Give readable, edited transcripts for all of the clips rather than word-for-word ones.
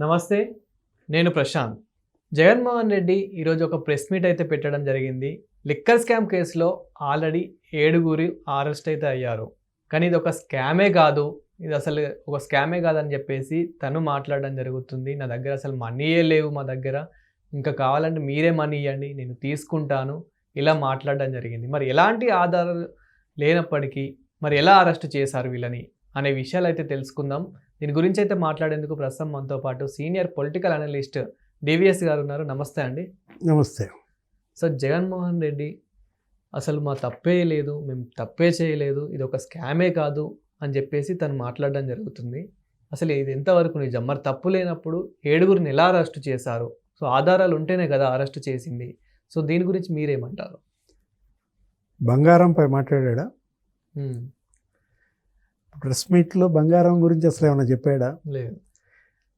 నమస్తే. నేను ప్రశాంత్. జగన్మోహన్ రెడ్డి ఈరోజు ఒక ప్రెస్ మీట్ అయితే పెట్టడం జరిగింది. లిక్కర్ స్కామ్ కేసులో ఆల్రెడీ 7 అరెస్ట్ అయితే అయ్యారు. కానీ ఇది ఒక స్కామే కాదు, ఇది అసలు ఒక స్కామే కాదని చెప్పేసి తను మాట్లాడడం జరుగుతుంది. నా దగ్గర అసలు మనీయే లేవు, మా దగ్గర ఇంకా కావాలంటే మీరే మనీ ఇవ్వండి, నేను తీసుకుంటాను, ఇలా మాట్లాడడం జరిగింది. మరి ఎలాంటి ఆధారాలు లేనప్పటికీ మరి ఎలా అరెస్ట్ చేశారు వీళ్ళని అనే విషయాలు అయితే తెలుసుకుందాం. దీని గురించి అయితే మాట్లాడేందుకు ప్రస్తుతం మనతో పాటు సీనియర్ పొలిటికల్ అనలిస్ట్ డివిఎస్ గారు ఉన్నారు. నమస్తే అండి. నమస్తే. సో జగన్మోహన్ రెడ్డి అసలు మా తప్పే లేదు, మేము తప్పే చేయలేదు, ఇది ఒక స్కామే కాదు అని చెప్పేసి తను మాట్లాడడం జరుగుతుంది. అసలు ఇది ఎంతవరకు నిజం? మరి తప్పు లేనప్పుడు 7 ఎలా అరెస్ట్ చేశారు? సో ఆధారాలు ఉంటేనే కదా అరెస్ట్ చేసింది. సో దీని గురించి మీరేమంటారు? బంగారంపై మాట్లాడా? ప్రెస్ మీట్లో బంగారం గురించి అసలు ఏమైనా చెప్పాడా? లేదు.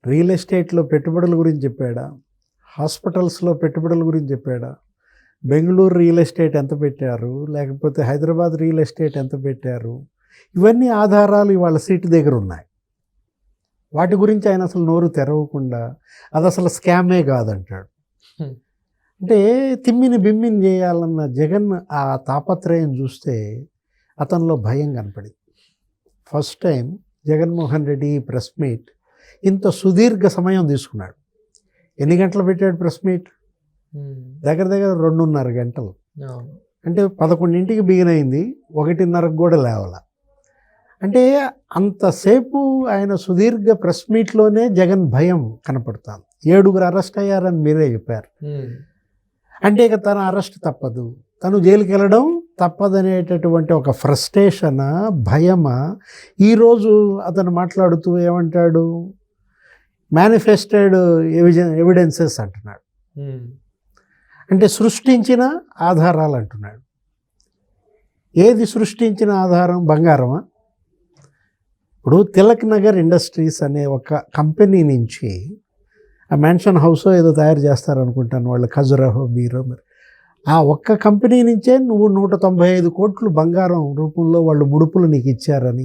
రియల్ ఎస్టేట్లో పెట్టుబడుల గురించి చెప్పాడా? హాస్పిటల్స్లో పెట్టుబడుల గురించి చెప్పాడా? బెంగళూరు రియల్ ఎస్టేట్ ఎంత పెట్టారు, లేకపోతే హైదరాబాద్ రియల్ ఎస్టేట్ ఎంత పెట్టారు, ఇవన్నీ ఆధారాలు ఇవాళ సీటు దగ్గర ఉన్నాయి. వాటి గురించి ఆయన అసలు నోరు తెరవకుండా అది అసలు స్కామే కాదంటాడు. అంటే తిమ్మిని బిమ్మిని చేయాలన్న జగన్ ఆ తాపత్రయం చూస్తే అతనిలో భయం కనపడింది. First time Jaganmohan Reddy press meet ఇంత సుదీర్ఘ సమయం తీసుకున్నాడు. ఎన్ని గంటలు పెట్టాడు ప్రెస్ మీట్? దగ్గర 2.5 గంటలు. అంటే 11ంటికి బిగిన్ అయింది, 1:30కు కూడా లేవాల. అంటే అంతసేపు ఆయన సుదీర్ఘ ప్రెస్ మీట్లోనే జగన్ భయం కనపడుతుంది. 7 అరెస్ట్ అయ్యారని మీరే చెప్పారు. అంటే ఇక తన అరెస్ట్ తప్పదు, తను జైలుకి వెళ్ళడం తప్పదనేటటువంటి ఒక ఫ్రస్ట్రేషన్, భయమా? ఈరోజు అతను మాట్లాడుతూ ఏమంటాడు? మేనిఫెస్టెడ్ ఎవిడెన్సెస్ అంటున్నాడు. అంటే సృష్టించిన ఆధారాలు అంటున్నాడు. ఏది సృష్టించిన ఆధారం? బంగారమా? ఇప్పుడు తిలక్ నగర్ ఇండస్ట్రీస్ అనే ఒక కంపెనీ నుంచి ఆ మ్యాన్షన్ హౌస్ ఏదో తయారు చేస్తారనుకుంటాను వాళ్ళు, ఖజురహో బీరో. మరి ఆ ఒక్క కంపెనీ నుంచే నువ్వు 195 కోట్లు బంగారం రూపంలో వాళ్ళు ముడుపులు నీకు ఇచ్చారని.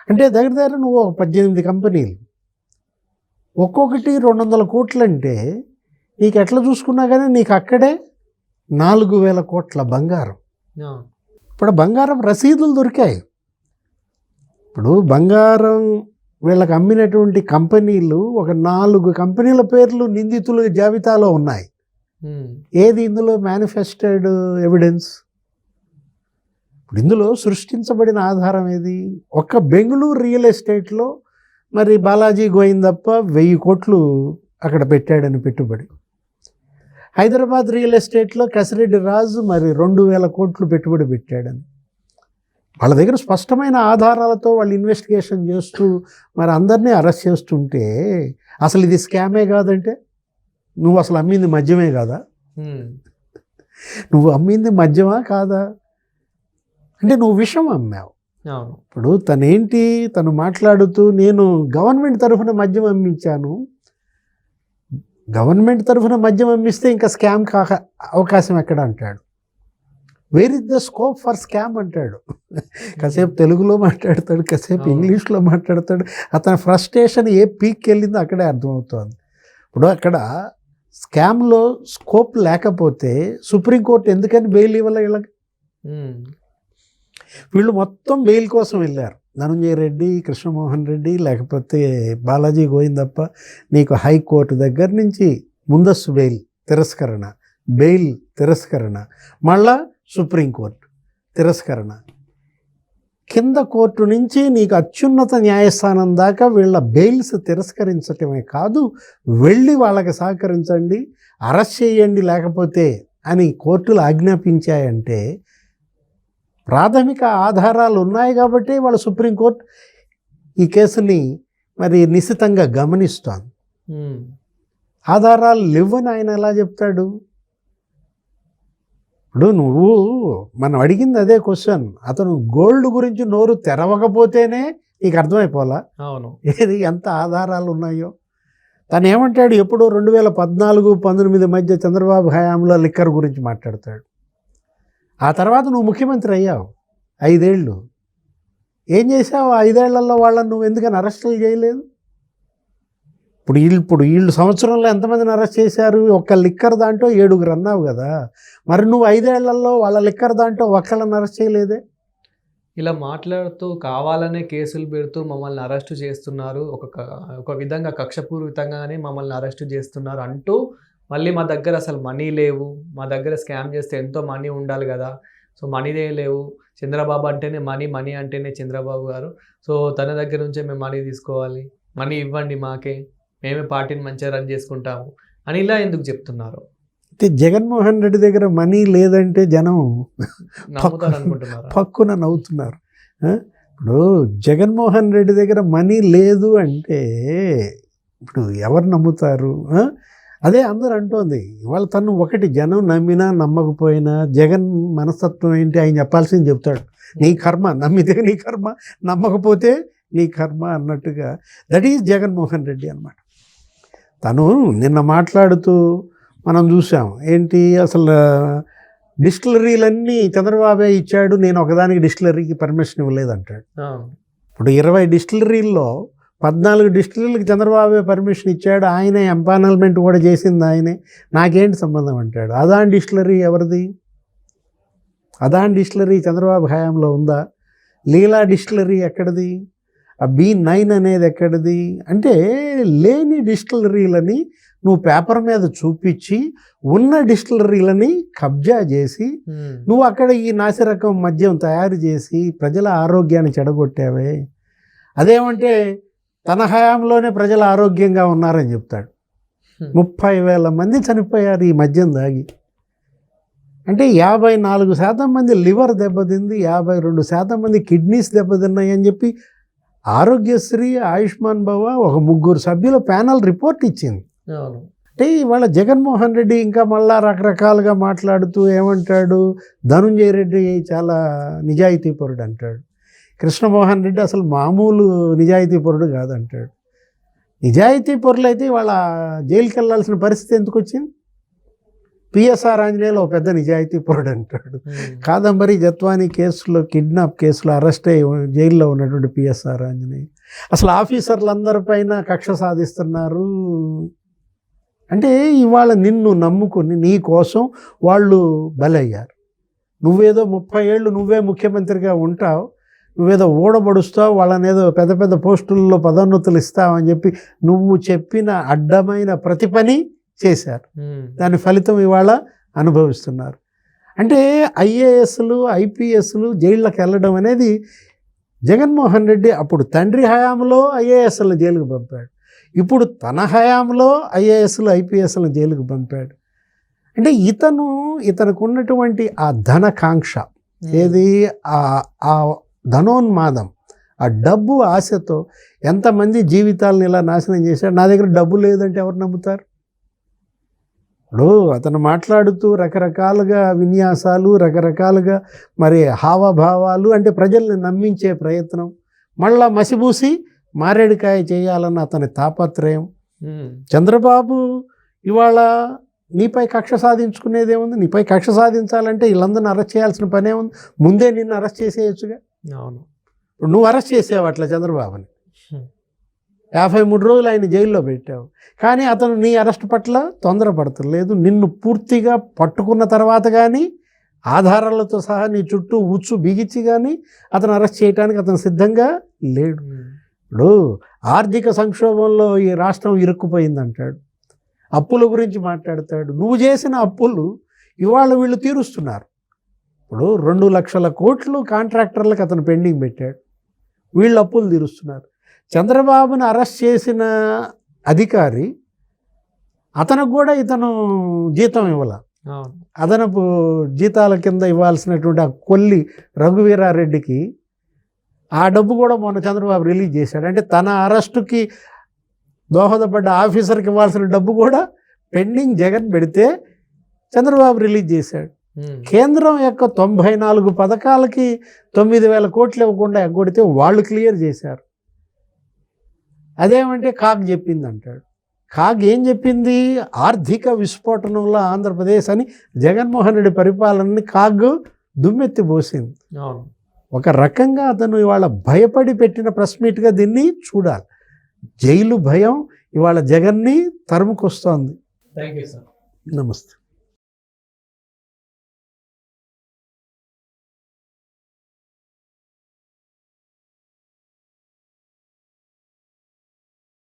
అంటే దగ్గర నువ్వు 18 కంపెనీలు, ఒక్కొక్కటి 200 కోట్లు అంటే నీకు ఎట్లా చూసుకున్నా కానీ నీకు అక్కడే 4,000 కోట్ల బంగారం. ఇప్పుడు బంగారం రసీదులు దొరికాయి. ఇప్పుడు బంగారం వీళ్ళకి అమ్మినటువంటి కంపెనీలు ఒక 4 కంపెనీల పేర్లు నిందితుల జాబితాలో ఉన్నాయి. ఏది ఇందులో మేనిఫెస్టెడ్ ఎవిడెన్స్? ఇప్పుడు ఇందులో సృష్టించబడిన ఆధారం ఏది? ఒక్క బెంగళూరు రియల్ ఎస్టేట్లో మరి బాలాజీ గోవిందప్ప 1000 కోట్లు అక్కడ పెట్టాడని పెట్టుబడి. హైదరాబాద్ రియల్ ఎస్టేట్లో కసిరెడ్డి రాజు మరి 2,000 కోట్లు పెట్టుబడి పెట్టాడని. వాళ్ళ దగ్గర స్పష్టమైన ఆధారాలతో వాళ్ళు ఇన్వెస్టిగేషన్ చేస్తూ మరి అందరినీ అరెస్ట్ చేస్తుంటే అసలు ఇది స్కామే కాదంటే నువ్వు అసలు అమ్మింది మద్యమే కాదా? నువ్వు అమ్మింది మద్యమా కాదా? అంటే నువ్వు విషం అమ్మావు. ఇప్పుడు తను మాట్లాడుతూ నేను గవర్నమెంట్ తరఫున మద్యం అమ్మించాను, గవర్నమెంట్ తరఫున మద్యం అమ్మిస్తే ఇంకా స్కామ్ కాక అవకాశం ఎక్కడ అంటాడు. Where is the scope for scam అంటాడు. కాసేపు తెలుగులో మాట్లాడతాడు, కాసేపు ఇంగ్లీష్లో మాట్లాడతాడు. అతని ఫ్రస్ట్రేషన్ ఏ పీక్కి వెళ్ళిందో అక్కడే అర్థమవుతుంది. ఇప్పుడు అక్కడ స్కామ్లో స్కోప్ లేకపోతే సుప్రీంకోర్టు ఎందుకని బెయిల్ ఇవ్వాలి వీళ్ళకి? వీళ్ళు మొత్తం బెయిల్ కోసం వెళ్ళారు. ధనంజయ రెడ్డి, కృష్ణమోహన్ రెడ్డి, లేకపోతే బాలాజీ గోవిందప్ప. నీకు హైకోర్టు దగ్గర నుంచి ముందస్తు బెయిల్ తిరస్కరణ, బెయిల్ తిరస్కరణ, మళ్ళా సుప్రీంకోర్టు తిరస్కరణ, కింద కోర్టు నుంచి నీకు అత్యున్నత న్యాయస్థానం దాకా వీళ్ళ బెయిల్స్ తిరస్కరించటమే కాదు, వెళ్ళి వాళ్ళకి సహకరించండి, అరెస్ట్ చేయండి లేకపోతే అని కోర్టులు ఆజ్ఞాపించాయంటే ప్రాథమిక ఆధారాలు ఉన్నాయి కాబట్టి వాళ్ళ సుప్రీంకోర్టు ఈ కేసుని మరి నిశితంగా గమనిస్తోంది. ఆధారాలు లేవని ఆయన ఎలా చెప్తాడు? ఇప్పుడు మనం అడిగింది అదే క్వశ్చన్. అతను గోల్డ్ గురించి నోరు తెరవకపోతేనే నీకు అర్థమైపోలా అవును ఏది ఎంత ఆధారాలు ఉన్నాయో. తను ఏమంటాడు? ఎప్పుడో 2014-19 మధ్య చంద్రబాబు హయాంలో లిక్కర్ గురించి మాట్లాడతాడు. ఆ తర్వాత నువ్వు ముఖ్యమంత్రి అయ్యావు 5 ఏళ్ళు. ఏం చేసావు 5 ఏళ్లలో? వాళ్ళని నువ్వు ఎందుకని అరెస్టులు చేయలేదు? ఇప్పుడు వీళ్ళు సంవత్సరంలో ఎంతమందిని అరెస్ట్ చేశారు? ఒక్క లిక్కర్ దాంట్లో 7 అన్నావు కదా, మరి నువ్వు 5 ఏళ్లలో వాళ్ళ లిక్కర్ దాంట్లో ఒక్కళ్ళని అరెస్ట్ చేయలేదే? ఇలా మాట్లాడుతూ కావాలనే కేసులు పెడుతూ మమ్మల్ని అరెస్టు చేస్తున్నారు, ఒక విధంగా కక్షపూరితంగానే మమ్మల్ని అరెస్టు చేస్తున్నారు అంటూ మళ్ళీ మా దగ్గర అసలు మనీ లేవు, మా దగ్గర స్కామ్ చేస్తే ఎంతో మనీ ఉండాలి కదా, సో మనీదే లేవు, చంద్రబాబు అంటేనే మనీ అంటేనే చంద్రబాబు గారు, సో తన దగ్గర నుంచే మేము మనీ తీసుకోవాలి, మనీ ఇవ్వండి మాకే, మేమే పార్టీని మంచిగా రన్ చేసుకుంటాము అని ఇలా ఎందుకు చెప్తున్నారు? అయితే జగన్మోహన్ రెడ్డి దగ్గర మనీ లేదంటే జనం నమ్ముతారు అనుకుంటున్నారు. పక్కున నవ్వుతున్నారు. ఇప్పుడు జగన్మోహన్ రెడ్డి దగ్గర మనీ లేదు అంటే ఇప్పుడు ఎవరు నమ్ముతారు? అదే అందరూ అంటోంది. ఇవాళ తను ఒకటి జనం నమ్మినా నమ్మకపోయినా జగన్ మనస్తత్వం ఏంటి ఆయన చెప్పాల్సింది చెప్తాడు. నీ కర్మ, నమ్మితే నీ కర్మ, నమ్మకపోతే నీ కర్మ అన్నట్టుగా దట్ ఈజ్ జగన్మోహన్ రెడ్డి అన్నమాట. తను నిన్న మాట్లాడుతూ మనం చూసాం ఏంటి, అసలు డిస్టిలరీలన్నీ చంద్రబాబే ఇచ్చాడు, నేను ఒకదానికి డిస్టిలరీకి పర్మిషన్ ఇవ్వలేదంటాడు. ఇప్పుడు 20 డిస్టిలరీల్లో 14 డిస్టిలరీలకు చంద్రబాబే పర్మిషన్ ఇచ్చాడు, ఆయనే ఎంపానల్మెంట్ కూడా చేసింది ఆయనే, నాకేంటి సంబంధం అంటాడు. అదాన్ డిస్టిలరీ ఎవరిది? అదాన్ డిస్టిలరీ చంద్రబాబు హయాంలో ఉందా? లీలా డిస్టిలరీ ఎక్కడిది? ఆ B9 అనేది ఎక్కడిది? అంటే లేని డిస్టిలరీలని నువ్వు పేపర్ మీద చూపించి ఉన్న డిస్టిలరీలని కబ్జా చేసి నువ్వు అక్కడ ఈ నాసిరకం మద్యం తయారు చేసి ప్రజల ఆరోగ్యాన్ని చెడగొట్టావే. అదేమంటే తన హయాంలోనే ప్రజలు ఆరోగ్యంగా ఉన్నారని చెప్తాడు. 30,000 మంది చనిపోయారు ఈ మద్యం దాగి. అంటే 54% మంది లివర్ దెబ్బతింది, 52% మంది కిడ్నీస్ దెబ్బతిన్నాయి అని చెప్పి ఆరోగ్యశ్రీ, ఆయుష్మాన్ భవ ఒక 3 సభ్యుల ప్యానల్ రిపోర్ట్ ఇచ్చింది. అంటే ఇవాళ జగన్మోహన్ రెడ్డి ఇంకా మళ్ళా రకరకాలుగా మాట్లాడుతూ ఏమంటాడు, ధనుంజయ రెడ్డి చాలా నిజాయితీపరుడు అంటాడు, కృష్ణమోహన్ రెడ్డి అసలు మామూలు నిజాయితీపరుడు కాదంటాడు. నిజాయితీపరులు అయితే వాళ్ళ జైలుకి వెళ్ళాల్సిన పరిస్థితి ఎందుకు వచ్చింది? పిఎస్ఆర్ ఆంజనేయులు ఒక పెద్ద నిజాయితీపరుడు అంటాడు. కాదంబరి జత్వానీ కేసులో, కిడ్నాప్ కేసులో అరెస్ట్ అయ్యి జైల్లో ఉన్నటువంటి పిఎస్ఆర్ ఆంజనేయులు అసలు ఆఫీసర్లందరిపైన కక్ష సాధిస్తున్నారు. అంటే ఇవాళ నిన్ను నమ్ముకుని నీ కోసం వాళ్ళు బలయ్యారు. నువ్వేదో 30 ఏళ్ళు నువ్వే ముఖ్యమంత్రిగా ఉంటావు, నువ్వేదో ఊడబడుస్తావు, వాళ్ళని ఏదో పెద్ద పెద్ద పోస్టుల్లో పదోన్నతులు ఇస్తావు అని చెప్పి నువ్వు చెప్పిన అడ్డమైన ప్రతి పని చేశారు. దాని ఫలితం ఇవాళ అనుభవిస్తున్నారు. అంటే ఐఏఎస్లు, ఐపీఎస్లు జైళ్ళకి వెళ్ళడం అనేది జగన్మోహన్ రెడ్డి అప్పుడు తండ్రి హయాంలో ఐఏఎస్లను జైలుకు పంపాడు, ఇప్పుడు తన హయాంలో ఐఏఎస్లు, ఐపీఎస్లను జైలుకు పంపాడు. అంటే ఇతనికి ఉన్నటువంటి ఆ ధనకాంక్ష ఏది, ఆ ధనోన్మాదం, ఆ డబ్బు ఆశతో ఎంతమంది జీవితాలను ఇలా నాశనం చేశాడు. నా దగ్గర డబ్బు లేదంటే ఎవరు నమ్ముతారు? ఇప్పుడు అతను మాట్లాడుతూ రకరకాలుగా విన్యాసాలు, రకరకాలుగా మరి హావభావాలు, అంటే ప్రజల్ని నమ్మించే ప్రయత్నం, మళ్ళా మసిబూసి మారేడుకాయ చేయాలన్న అతని తాపత్రయం. చంద్రబాబు ఇవాళ నీపై కక్ష సాధించుకునేది ఏముంది? నీపై కక్ష సాధించాలంటే వీళ్ళందరిని అరెస్ట్ చేయాల్సిన పనే ఉంది, ముందే నిన్ను అరెస్ట్ చేసేయచ్చుగా. అవును, ఇప్పుడు నువ్వు అరెస్ట్ చేసావు అట్లా చంద్రబాబుని, 53 రోజులు ఆయన జైల్లో పెట్టావు, కానీ అతను నీ అరెస్ట్ పట్ల తొందరపడతలేదు. నిన్ను పూర్తిగా పట్టుకున్న తర్వాత కానీ ఆధారాలతో సహా నీ చుట్టూ ఉచ్చు బిగించి కానీ అతను అరెస్ట్ చేయడానికి అతను సిద్ధంగా లేడు. ఇప్పుడు ఆర్థిక సంక్షోభంలో ఈ రాష్ట్రం ఇరుక్కుపోయిందంటాడు, అప్పుల గురించి మాట్లాడతాడు. నువ్వు చేసిన అప్పులు ఇవాళ వీళ్ళు తీరుస్తున్నారు. ఇప్పుడు 2 లక్షల కోట్లు కాంట్రాక్టర్లకు అతను పెండింగ్ పెట్టాడు, వీళ్ళు అప్పులు తీరుస్తున్నారు. చంద్రబాబుని అరెస్ట్ చేసిన అధికారి అతనికి కూడా ఇతను జీతం ఇవ్వాల, అదనపు జీతాల కింద ఇవ్వాల్సినటువంటి ఆ కొల్లి రఘువీరారెడ్డికి ఆ డబ్బు కూడా మొన్న చంద్రబాబు రిలీజ్ చేశాడు. అంటే తన అరెస్టుకి దోహదపడ్డ ఆఫీసర్కి ఇవ్వాల్సిన డబ్బు కూడా పెండింగ్ జగన్ పెడితే చంద్రబాబు రిలీజ్ చేశాడు. కేంద్రం యొక్క 94 పథకాలకి 9,000 కోట్లు ఇవ్వకుండా ఎగ్గొడితే వాళ్ళు క్లియర్ చేశారు. అదేమంటే కాగ్ చెప్పింది అంటాడు. కాగ్ ఏం చెప్పింది? ఆర్థిక విస్ఫోటనంలో ఆంధ్రప్రదేశ్ అని జగన్మోహన్ రెడ్డి పరిపాలనని కాగ్ దుమ్మెత్తి పోసింది. ఒక రకంగా అతను ఇవాళ భయపడి పెట్టిన ప్రెస్ మీట్గా దీన్ని చూడాలి. జైలు భయం ఇవాళ జగన్ని తరుముకొస్తోంది. Thank you sir. నమస్తే.